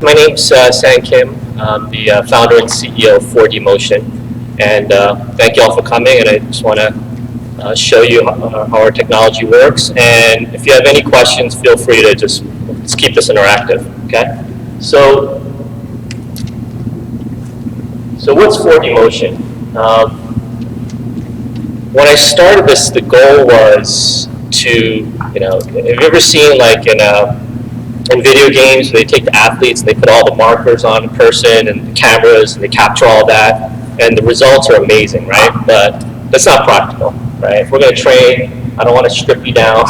My name's Sang Kim. I'm the founder and CEO of 4D Motion. And thank you all for coming. And I just want to show you how our technology works. And if you have any questions, feel free to just keep this interactive. Okay? So what's 4D Motion? When I started this, the goal was to, have you ever seen like in video games, they take the athletes, they put all the markers on a person and the cameras, and they capture all that, and the results are amazing, right? But that's not practical, right? If we're going to train, I don't want to strip you down,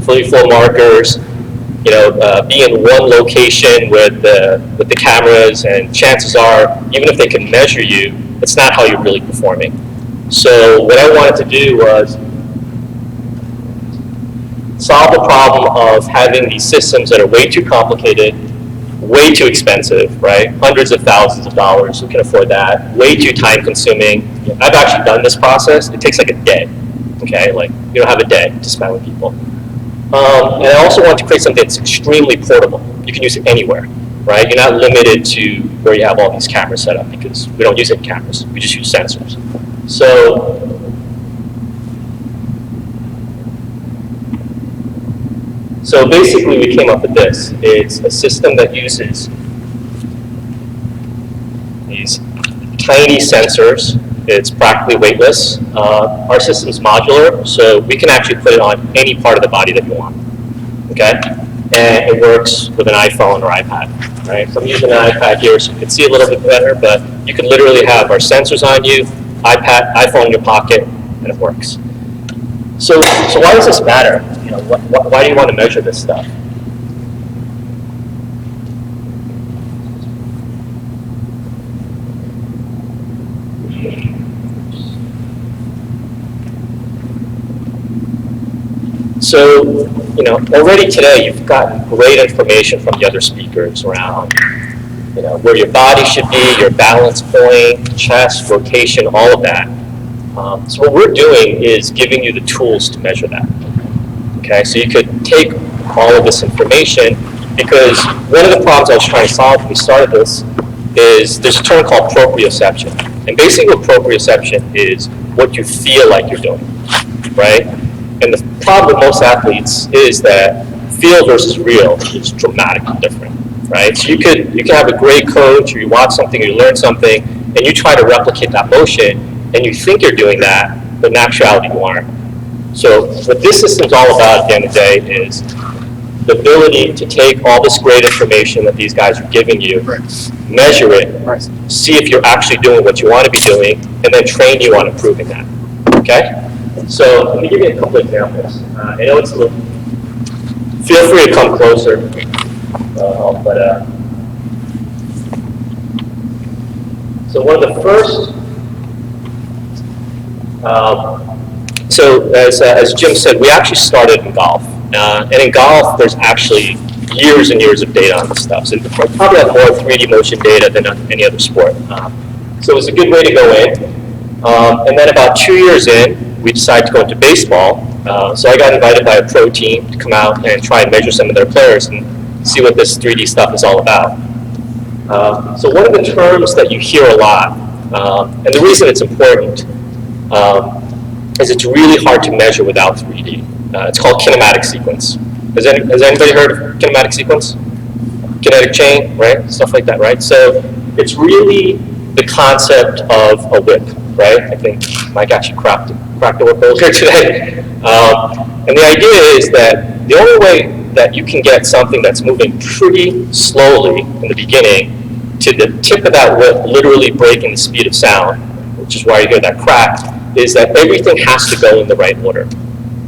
fully full markers, be in one location with the cameras, and chances are, even if they can measure you, it's not how you're really performing. So what I wanted to do was solve the problem of having these systems that are way too complicated, way too expensive, right? Hundreds of thousands of dollars, who can afford that? Way too time consuming. I've actually done this process. It takes like a day, okay? Like, you don't have a day to spend with people. And I also want to create something that's extremely portable. You can use it anywhere, right? You're not limited to where you have all these cameras set up, because we don't use any cameras. We just use sensors. So basically we came up with this. It's a system that uses these tiny sensors. It's practically weightless. Our system's modular, so we can actually put it on any part of the body that you want, okay? And it works with an iPhone or iPad, right? So I'm using an iPad here so you can see a little bit better, but you can literally have our sensors on you, iPhone in your pocket, and it works. So why does this matter? Why do you want to measure this stuff? So, already today you've gotten great information from the other speakers around, where your body should be, your balance point, chest, rotation, all of that. So what we're doing is giving you the tools to measure that. Okay, so you could take all of this information, because one of the problems I was trying to solve when we started this is there's a term called proprioception. And basically what proprioception is what you feel like you're doing, right? And the problem with most athletes is that feel versus real is dramatically different, right? So you can have a great coach, or you watch something, or you learn something, and you try to replicate that motion, and you think you're doing that, but in actuality you aren't. So what this system's all about at the end of the day is the ability to take all this great information that these guys are giving you, measure it, see if you're actually doing what you want to be doing, and then train you on improving that, okay? So let me give you a couple examples. I know it's a little, feel free to come closer, so one of the first, so as Jim said, we actually started in golf. And in golf, there's actually years and years of data on this stuff. So we probably have more 3D motion data than any other sport. So it was a good way to go in. And then about 2 years in, we decided to go into baseball. So I got invited by a pro team to come out and try and measure some of their players and see what this 3D stuff is all about. So one of the terms that you hear a lot, and the reason it's important, is it's really hard to measure without 3D. It's called kinematic sequence. Has anybody heard of kinematic sequence? Kinetic chain, right? Stuff like that, right? So it's really the concept of a whip, right? I think Mike actually cracked the whip earlier today. And the idea is that the only way that you can get something that's moving pretty slowly in the beginning to the tip of that whip literally breaking the speed of sound, which is why you hear that crack, is that everything has to go in the right order.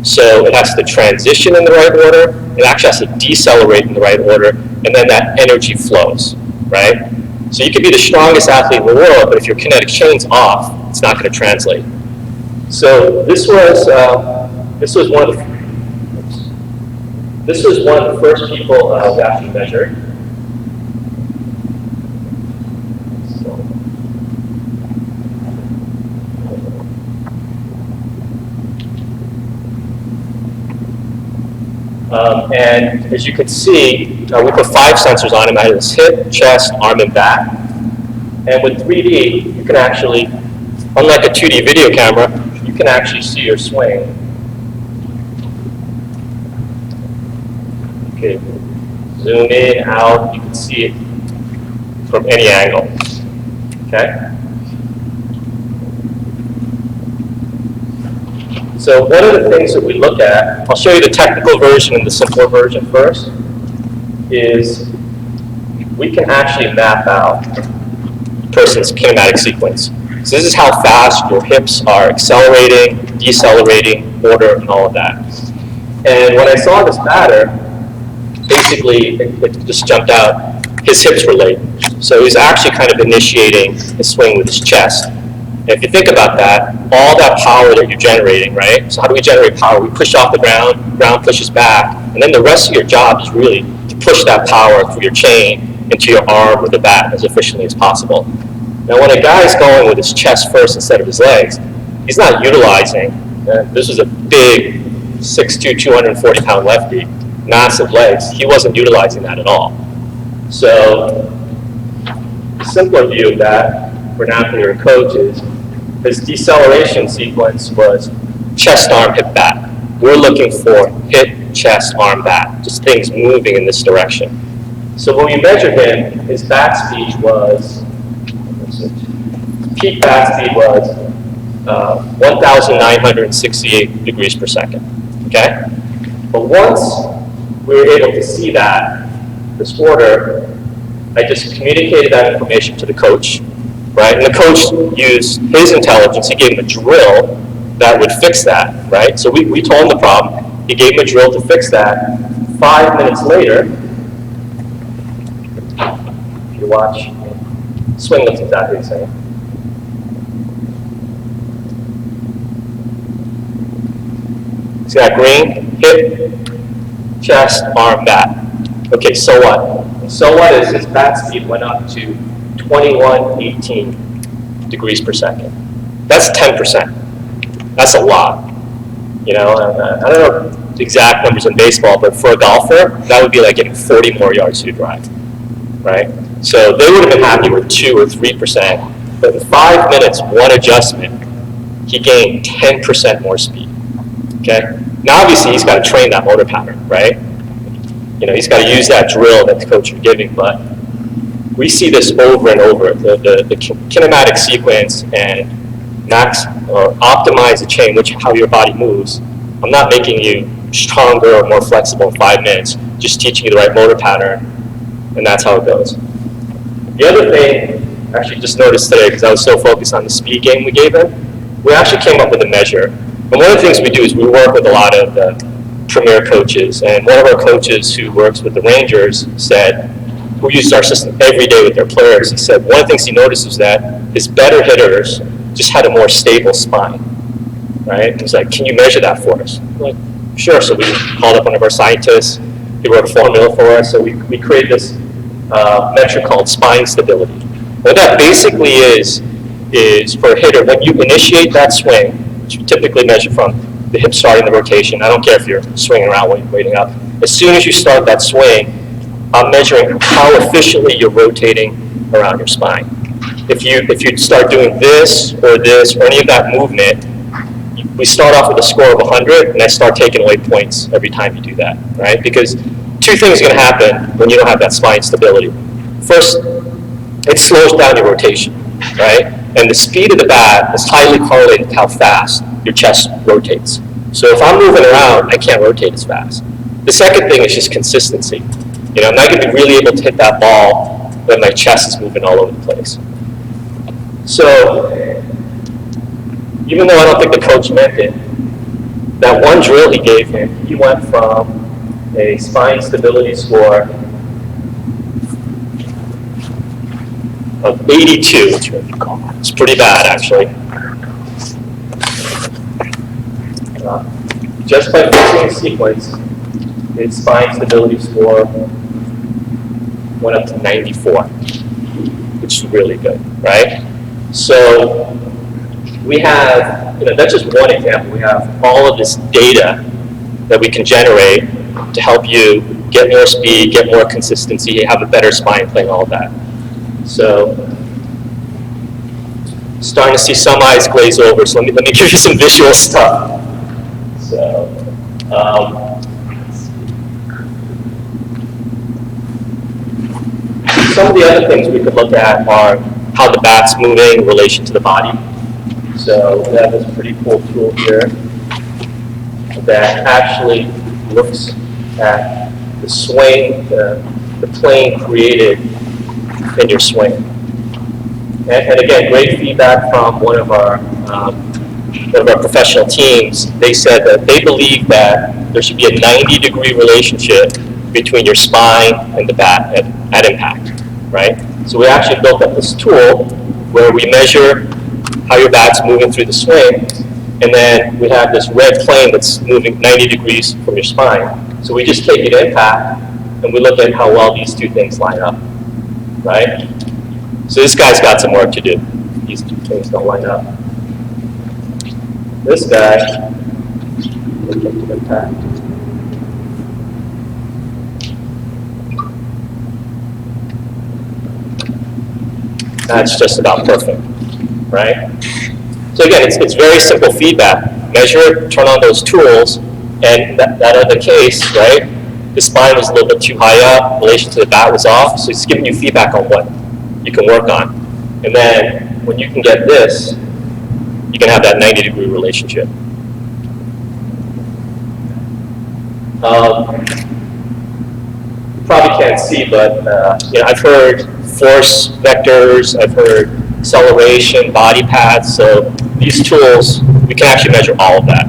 So it has to transition in the right order, it actually has to decelerate in the right order, and then that energy flows, right? So you could be the strongest athlete in the world, but if your kinetic chain's off, it's not going to translate. So this was one of the first people who actually measured. And as you can see, we put 5 sensors on him. I had his hip, chest, arm, and back. And with 3D, you can actually, unlike a 2D video camera, you can actually see your swing. Okay, zoom in, out, you can see it from any angle. Okay? So one of the things that we look at, I'll show you the technical version and the simpler version first, is we can actually map out a person's kinematic sequence. So this is how fast your hips are accelerating, decelerating, order, and all of that. And when I saw this batter, basically it just jumped out. His hips were late. So he was actually kind of initiating his swing with his chest. And if you think about that, all that power that you're generating, right? So how do we generate power? We push off the ground, ground pushes back, and then the rest of your job is really to push that power through your chain into your arm or the bat as efficiently as possible. Now when a guy's going with his chest first instead of his legs, he's not utilizing, this was a big 6'2", 240-pound lefty, massive legs, he wasn't utilizing that at all. So the simpler view of that for an athlete or a coach is his deceleration sequence was chest, arm, hip, bat. We're looking for hip, chest, arm, bat, just things moving in this direction. So when we measured him, his bat speed was, peak bat speed was 1,968 degrees per second, okay? But once we were able to see that, this order, I just communicated that information to the coach, right? And the coach used his intelligence. He gave him a drill that would fix that, right? So we told him the problem. He gave him a drill to fix that. 5 minutes later, if you watch, swing looks exactly the same. See that green? Hip, chest, arm, bat. Okay, so what? So what is his bat speed went up to 2118 degrees per second. That's 10%. That's a lot. You know, I don't know the exact numbers in baseball, but for a golfer, that would be like getting 40 more yards to drive, right? So they would have been happy with 2 or 3%, but in 5 minutes, one adjustment, he gained 10% more speed, okay? Now obviously he's got to train that motor pattern, right? You know, he's got to use that drill that the coach is giving, but we see this over and over, the kinematic sequence and optimize the chain, how your body moves. I'm not making you stronger or more flexible in 5 minutes, just teaching you the right motor pattern, and that's how it goes. The other thing, I actually just noticed today, because I was so focused on the speed game we gave him, we actually came up with a measure. And one of the things we do is we work with a lot of the premier coaches, and one of our coaches who works with the Rangers said, who used our system every day with their players, he said one of the things he noticed was that his better hitters just had a more stable spine, right? He's like, can you measure that for us? I'm like, sure. So we called up one of our scientists, he wrote a formula for us, so we created this metric called spine stability. What that basically is for a hitter, when you initiate that swing, which we typically measure from the hip starting the rotation, I don't care if you're swinging around waiting up, as soon as you start that swing, I'm measuring how efficiently you're rotating around your spine. If you start doing this or any of that movement, we start off with a score of 100, and I start taking away points every time you do that, right? Because 2 things are going to happen when you don't have that spine stability. First, it slows down your rotation, right? And the speed of the bat is highly correlated to how fast your chest rotates. So if I'm moving around, I can't rotate as fast. The second thing is just consistency. You know, I'm not going to be really able to hit that ball when my chest is moving all over the place. So, even though I don't think the coach meant it, that one drill he gave him, he went from a spine stability score of 82. It's pretty bad, actually. Just by fixing the sequence, his spine stability score went up to 94, which is really good, right? So we have, that's just one example. We have all of this data that we can generate to help you get more speed, get more consistency, have a better spine plane, all of that. So, starting to see some eyes glaze over, so let me give you some visual stuff. So, some of the other things we could look at are how the bat's moving in relation to the body. So we have this pretty cool tool here that actually looks at the swing, the plane created in your swing. And again, great feedback from one of our professional teams. They said that they believe that there should be a 90-degree relationship between your spine and the bat at impact, right? So we actually built up this tool where we measure how your bat's moving through the swing, and then we have this red plane that's moving 90 degrees from your spine. So we just take it impact, and we look at how well these two things line up, right? So this guy's got some work to do. These two things don't line up. This guy, look at the impact. That's just about perfect, right? So again, it's very simple feedback. Measure, turn on those tools, and that other case, right? The spine was a little bit too high up, relation to the bat was off, so it's giving you feedback on what you can work on. And then when you can get this, you can have that 90-degree relationship. You probably can't see, but you know, I've heard force vectors, I've heard acceleration, body paths. So these tools, we can actually measure all of that,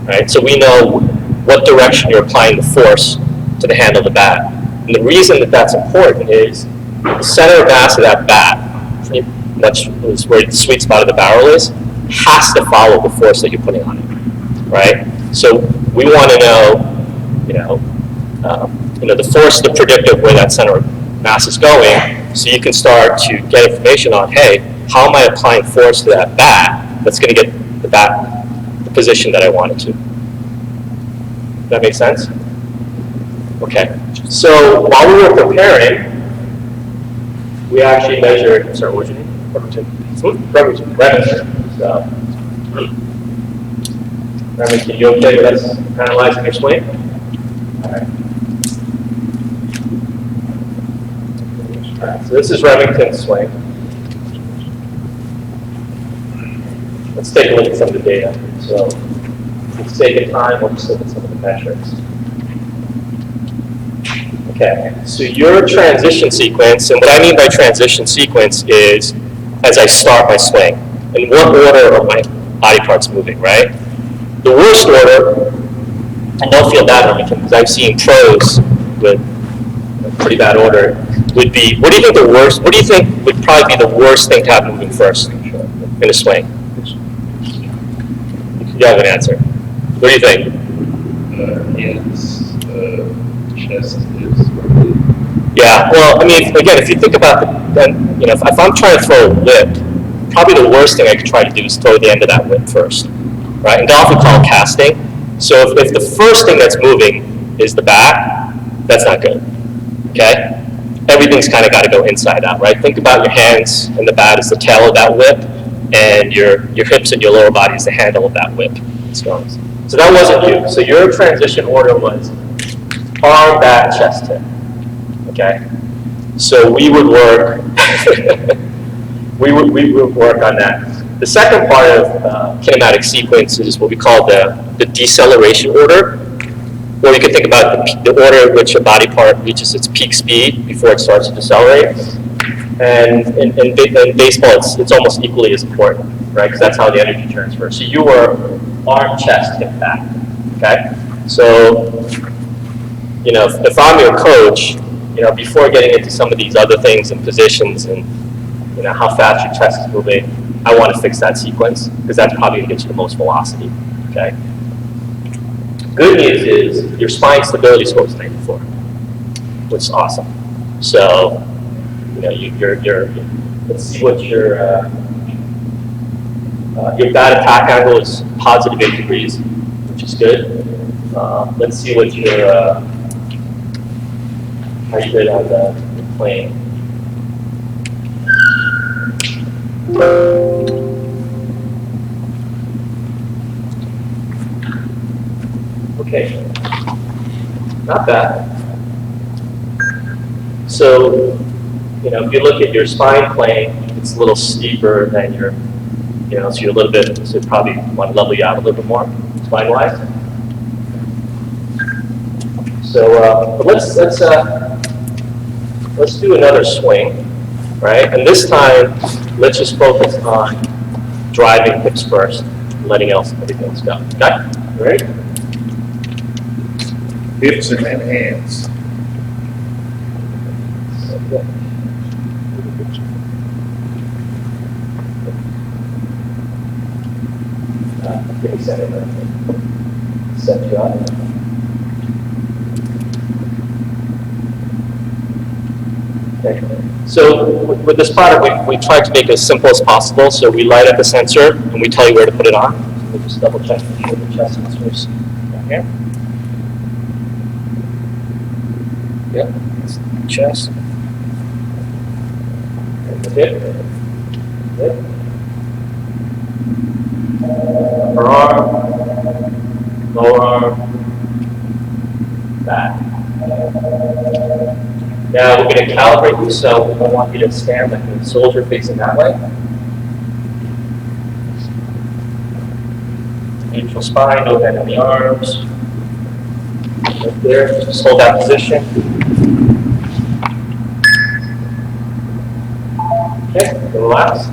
right? So we know what direction you're applying the force to the handle of the bat. And the reason that that's important is the center of mass of that bat, pretty much is where the sweet spot of the barrel is, has to follow the force that you're putting on it, right? So we want to know, the force, the predictor of where that center of mass is going, so you can start to get information on, hey, how am I applying force to that bat that's going to get the bat the position that I want it to? Does that make sense? Okay. So while we were preparing, we actually measured, sorry, what was your name? Remington. So, Remington, you okay with us analyze and explain? All right. All right, so this is Remington's swing. Let's take a look at some of the data. So let's take a time, we'll just look at some of the metrics. Okay, so your transition sequence, and what I mean by transition sequence is as I start my swing, in what order are my body parts moving, right? The worst order, and don't feel bad, Remington, because I've seen pros with a pretty bad order, would be, what do you think would probably be the worst thing to have moving first in a swing? You have an answer. What do you think? Chest is. Yeah, well, I mean, again, if you think about if I'm trying to throw a whip, probably the worst thing I could try to do is throw the end of that whip first, right? In golf, we call it casting. So if the first thing that's moving is the bat, that's not good, okay? Everything's kind of got to go inside out, right? Think about your hands and the bat is the tail of that whip, and your hips and your lower body is the handle of that whip. So that wasn't you. So your transition order was arm, bat, chest, hip. Okay. So we would work. we would work on that. The second part of kinematic sequence is what we call the deceleration order, or you can think about the order in which a body part reaches its peak speed before it starts to decelerate. And in baseball, it's almost equally as important, right? Because that's how the energy transfers. So you were arm, chest, hip, back. Okay. So if I'm your coach, before getting into some of these other things and positions and how fast your chest is moving, I want to fix that sequence because that's probably going to get you the most velocity. Okay. Good news is your spine stability score is 94, which is awesome. So you're let's see what your bat attack angle is +8 degrees, which is good. Let's see what your how you did on the plane. Okay, not bad. So, you know, if you look at your spine plane, it's a little steeper than your, you know, so you're a little bit, so probably want to level you out a little bit more, spine-wise. So, but let's do another swing, right? And this time, let's just focus on driving hips first, letting everything else go. Okay, ready? Hips and then hands. Give me a second. Set you up. Okay. So with this product, we tried to make it as simple as possible. So we light up the sensor and we tell you where to put it on. So we'll just double check the chest sensors down here. Yep, that's the chest. And the hip. Hip. Upper arm. Lower arm. Back. Now we're going to calibrate you, so I want you to stand like a soldier facing that way. Neutral spine, no bend in the arms. Right there, just hold that position. Okay, relax.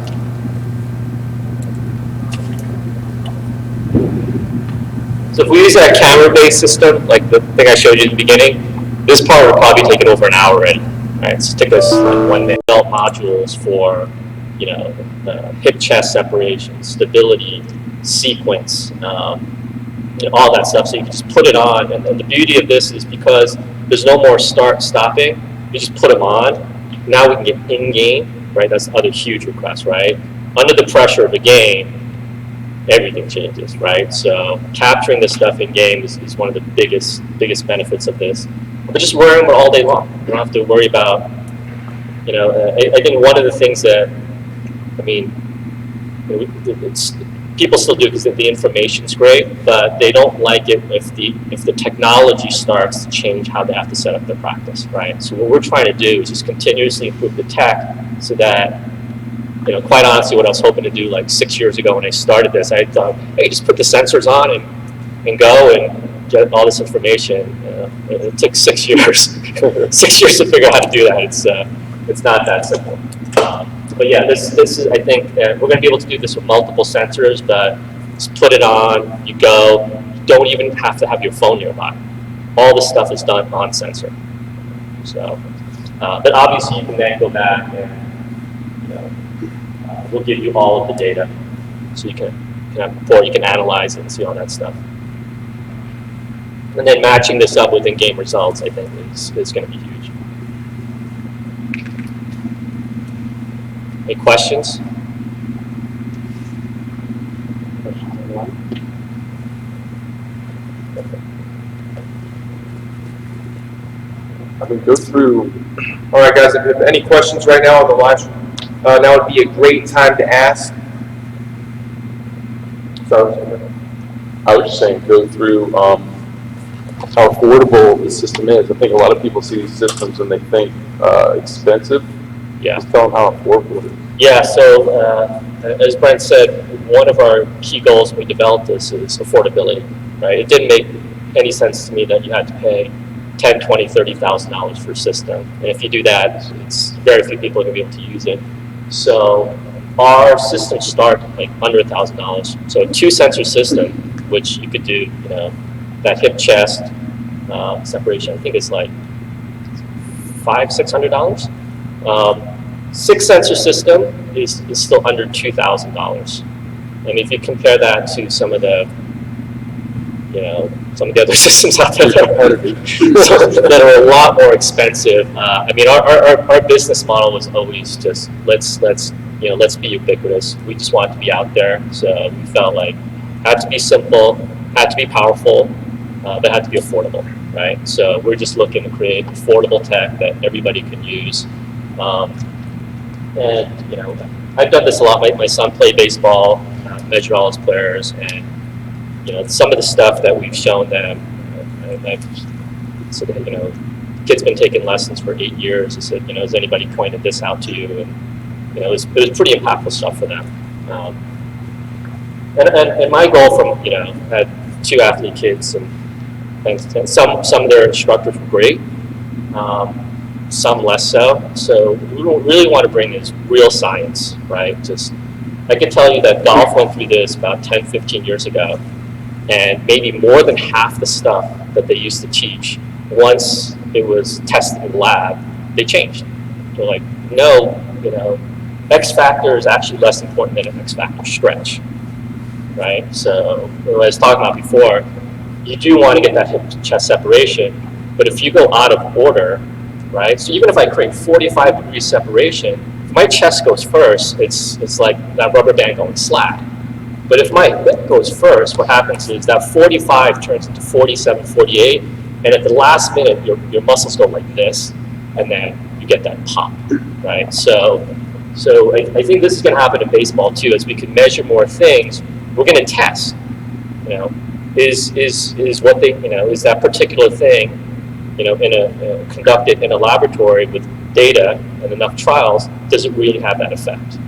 So if we use that camera-based system, like the thing I showed you at the beginning, this part would probably take it over an hour already. Right? It's took us like 1 minute. Built modules for, you know, hip-chest separation, stability, sequence, you know, all that stuff. So you can just put it on, and the beauty of this is because there's no more stopping. You just put them on. Now we can get in-game, right? That's the other huge request, right? Under the pressure of the game, everything changes, right? So capturing this stuff in game is one of the biggest benefits of this. But just wearing them all day long. You don't have to worry about, you know, I think one of the things that, I mean, it's, people still do because the information's great, but they don't like it if the technology starts to change how they have to set up their practice, right? So what we're trying to do is just continuously improve the tech so that, you know, quite honestly, what I was hoping to do like 6 years ago when I started this, I thought, hey, just put the sensors on and go and get all this information. It took 6 years, 6 years to figure out how to do that. It's not that simple. But yeah, this is, I think, we're going to be able to do this with multiple sensors, but just put it on, you go, you don't even have to have your phone nearby. All this stuff is done on sensor. So, but obviously you can then go back and, you know, we'll give you all of the data, so you can analyze it and see all that stuff. And then matching this up with in-game results, I think, is going to be huge. Any questions? I mean, go through. All right, guys, if you have any questions right now on the live stream, now would be a great time to ask. So, I was just saying, go through how affordable the system is. I think a lot of people see these systems and they think expensive. Yeah. Just tell them how affordable it is. Yeah, so as Brent said, one of our key goals when we developed this is affordability, right? It didn't make any sense to me that you had to pay $10,000, $20,000, $30,000 for a system. And if you do that, it's very few people are going to be able to use it. So our systems start like under $1,000. So a 2-sensor system, which you could do, you know, that hip chest separation, I think it's like $500–600. 6-sensor system is still under $2,000. And if you compare that to some of the, you know, some of the other systems out there that are a lot more expensive. I mean, our business model was always just let's be ubiquitous. We just want to be out there. So we felt like it had to be simple, had to be powerful, but it had to be affordable, right? So we're just looking to create affordable tech that everybody can use. And I've done this a lot. My son played baseball, measured all his players, and some of the stuff that we've shown them. I've said, kid's been taking lessons for 8 years. I said, has anybody pointed this out to you? And it was pretty impactful stuff for them. And my goal from I had 2 athlete kids, and thanks to some of their instructors were great, some less so. So we really want to bring is real science, right? I can tell you that golf went through this about 10, 15 years ago, and maybe more than half the stuff that they used to teach, once it was tested in the lab, they changed. They're like, no, X factor is actually less important than an X factor stretch, right? So what I was talking about before, you do want to get that hip chest separation, but if you go out of order, right? So even if I create 45 degrees separation, if my chest goes first, it's like that rubber band going slack. But if my hip goes first, what happens is that 45 turns into 47, 48, and at the last minute, your muscles go like this, and then you get that pop, right? So I think this is going to happen in baseball too. As we can measure more things, we're going to test. Is what they is that particular thing conducted in a laboratory with data and enough trials, does it really have that effect?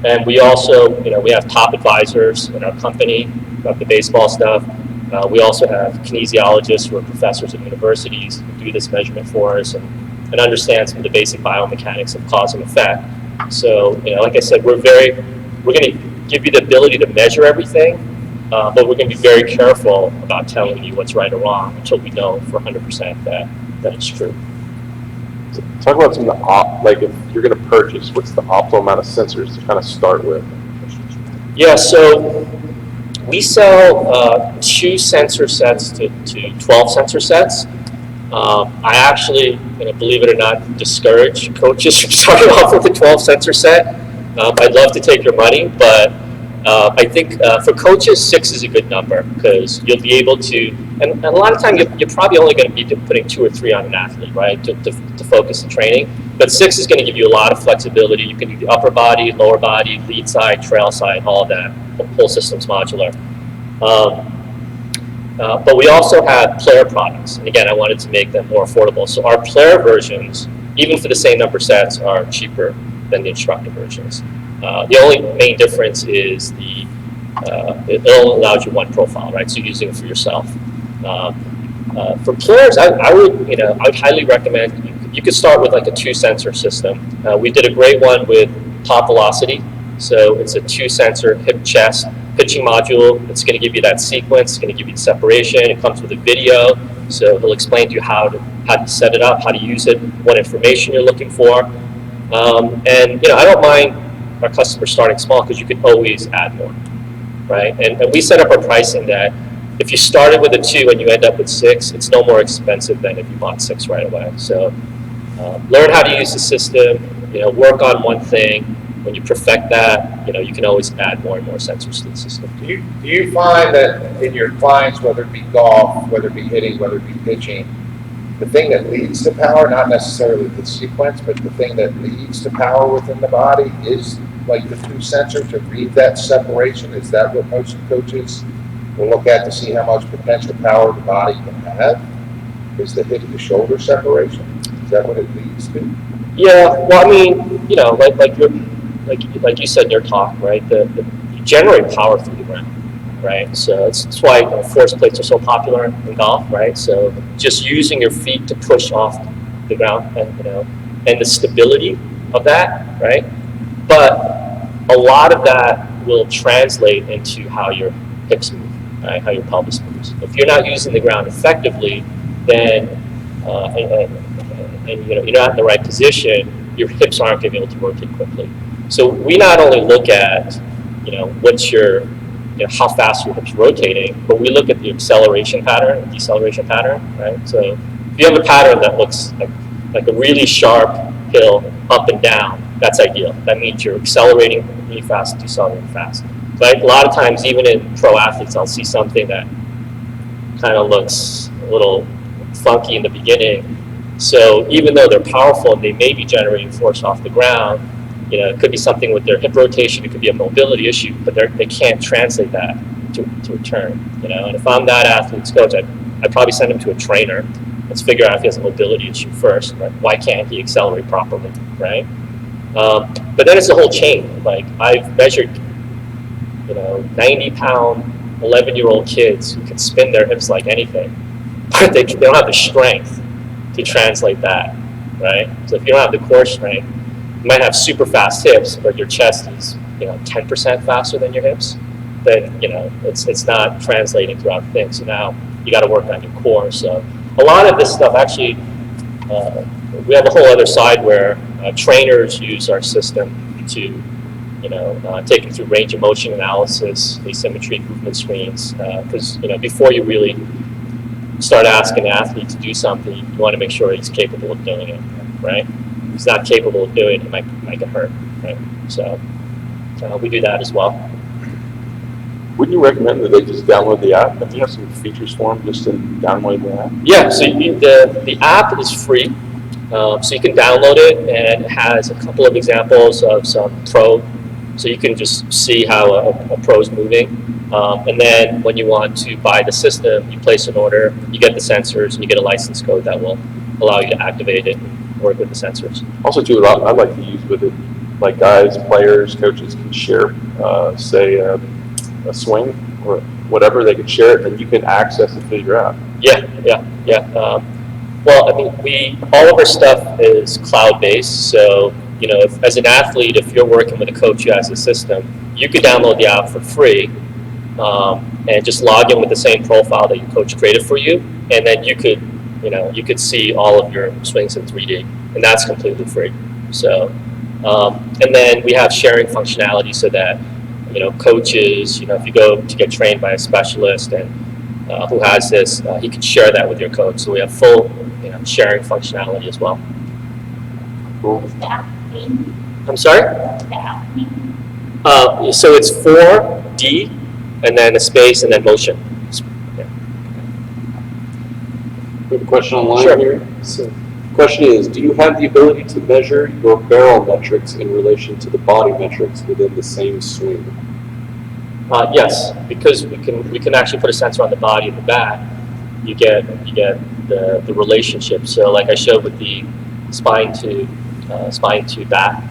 And we also we have top advisors in our company about the baseball stuff. We also have kinesiologists who are professors at universities who do this measurement for us and understand some of the basic biomechanics of cause and effect. So, like I said, we're going to give you the ability to measure everything, but we're going to be very careful about telling you what's right or wrong until we know for 100% that it's true. Talk about some of the like if you're going to purchase, what's the optimal amount of sensors to kind of start with? Yeah, so we sell 2 sensor sets to 12 sensor sets. I actually, believe it or not, discourage coaches from starting off with a 12 sensor set. I'd love to take your money, but I think for coaches, 6 is a good number because you'll be able to, and a lot of time you're probably only going to be putting 2 or 3 on an athlete, right, to focus the training. But 6 is going to give you a lot of flexibility. You can do the upper body, lower body, lead side, trail side, all of that. The whole system's modular. But we also have player products. And again, I wanted to make them more affordable. So our player versions, even for the same number of sets, are cheaper than the instructor versions. The only main difference is it only allows you one profile, right? So you're using it for yourself. For players, I would highly recommend you could start with like a 2 sensor system. We did a great one with Top Velocity. So it's a 2 sensor hip chest pitching module. It's going to give you that sequence. It's going to give you the separation. It comes with a video, so he'll explain to you how to set it up, how to use it, what information you're looking for. And I don't mind our customers starting small because you can always add more, right? And we set up our pricing that if you started with a 2 and you end up with 6, it's no more expensive than if you bought 6 right away. So learn how to use the system. Work on one thing. When you perfect that, you can always add more and more sensors to the system. Do you find that in your clients, whether it be golf, whether it be hitting, whether it be pitching, the thing that leads to power, not necessarily the sequence, but the thing that leads to power within the body is like the 2 sensor to read that separation? Is that what most coaches will look at to see how much potential power the body can have? Is the hip to shoulder separation? Is that what it leads to? Yeah, well, I mean, like you said in your talk, right? You generate power through the ground, right? So it's why force plates are so popular in golf, right? So just using your feet to push off the ground, and the stability of that, right? But a lot of that will translate into how your hips move, right? How your pelvis moves. If you're not using the ground effectively, then and you're not in the right position, your hips aren't going to be able to rotate quickly. So we not only look at, what's your, how fast your hips rotating, but we look at the acceleration pattern and deceleration pattern, right? So if you have a pattern that looks like a really sharp hill up and down, that's ideal. That means you're accelerating really fast, decelerating fast. But a lot of times, even in pro athletes, I'll see something that kind of looks a little funky in the beginning. So even though they're powerful and they may be generating force off the ground, it could be something with their hip rotation, it could be a mobility issue, but they can't translate that to a turn. And if I'm that athlete's coach, I'd probably send him to a trainer. Let's figure out if he has a mobility issue first. Right? Why can't he accelerate properly, right? But then it's the whole chain. Like I've measured, 90-pound, 11-year-old kids who can spin their hips like anything, but they don't have the strength to translate that, right? So if you don't have the core strength, you might have super fast hips, but your chest is 10% faster than your hips. Then it's not translating throughout the thing. So now you got to work on your core. So a lot of this stuff actually, we have a whole other side where trainers use our system to take them through range of motion analysis, asymmetry, movement screens. Because before you really start asking an athlete to do something, you want to make sure he's capable of doing it, right? If he's not capable of doing it, it might get hurt, right? So we do that as well. Wouldn't you recommend that they just download the app? Do you have some features for them just to download the app? Yeah, so the app is free, so you can download it, and it has a couple of examples of some pro, so you can just see how a pro's moving. And then when you want to buy the system, you place an order, you get the sensors, and you get a license code that will allow you to activate it and work with the sensors. Also, too, what I'd like to use with it, like guys, players, coaches can share, say, a swing or whatever, they can share it, and you can access it through your app. Yeah. Well, I mean, all of our stuff is cloud-based, so if, as an athlete, if you're working with a coach who has a system, you could download the app for free and just log in with the same profile that your coach created for you, and then you could see all of your swings in 3D, and that's completely free. So, and then we have sharing functionality so that coaches, if you go to get trained by a specialist and who has this, he can share that with your coach. So we have full, sharing functionality as well. Cool. I'm sorry? So it's 4D, and then a space, and then motion. Yeah. We have a question online Sure. here. So, question is, do you have the ability to measure your barrel metrics in relation to the body metrics within the same swing? Yes, because we can actually put a sensor on the body and the back. You get the relationship. So like I showed with the spine to back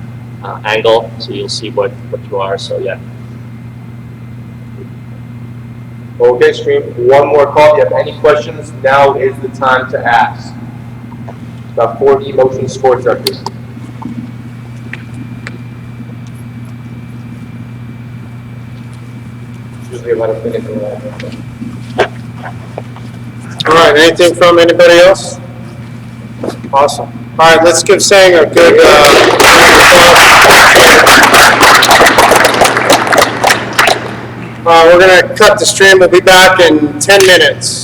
angle, so you'll see what you are. So yeah. Okay, stream, one more call. If you have any questions, now is the time to ask. About 4D motion sports records. Usually about a minute or less. All right, anything from anybody else? Awesome. All right, let's give Sang a good we're going to cut the stream. We'll be back in 10 minutes.